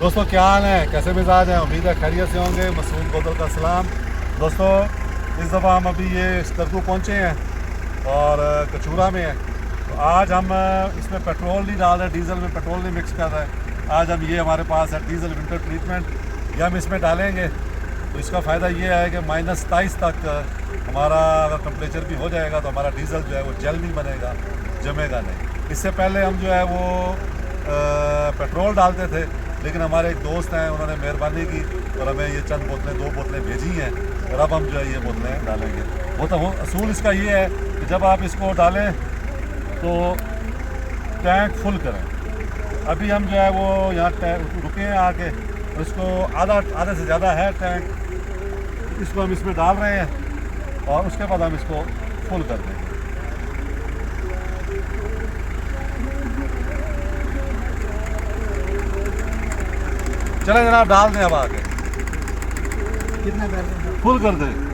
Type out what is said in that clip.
दोस्तों क्या हाल है, कैसे मिजाज हैं? उम्मीद है खैरियत से होंगे। मसूद बोतल का सलाम। दोस्तों इस दफ़ा हम अभी ये स्कर्दू पहुँचे हैं और कचूरा में हैं। तो आज हम इसमें पेट्रोल नहीं डाल रहे, डीज़ल में पेट्रोल नहीं मिक्स कर रहे हैं। आज हम ये हमारे पास है डीज़ल विंटर ट्रीटमेंट, ये हम इसमें डालेंगे। तो इसका फ़ायदा ये है कि -27 तक हमारा अगर टेम्परेचर भी हो जाएगा तो हमारा डीज़ल जो है वो जेल नहीं बनेगा, जमेगा नहीं। इससे पहले हम जो है वो पेट्रोल डालते थे, लेकिन हमारे एक दोस्त हैं, उन्होंने मेहरबानी की और हमें ये चंद बोतलें 2 बोतलें भेजी हैं और अब हम जो है ये बोतलें डालेंगे। वो तो असूल इसका ये है कि जब आप इसको डालें तो टैंक फुल करें। अभी हम जो है वो यहाँ रुके हैं आके, और इसको आधे से ज़्यादा है टैंक, इसको हम इसमें डाल रहे हैं और उसके बाद हम इसको फुल कर देंगे। चलें जनाब, डाल दें अब आके। कितना कर दें? फुल कर दें।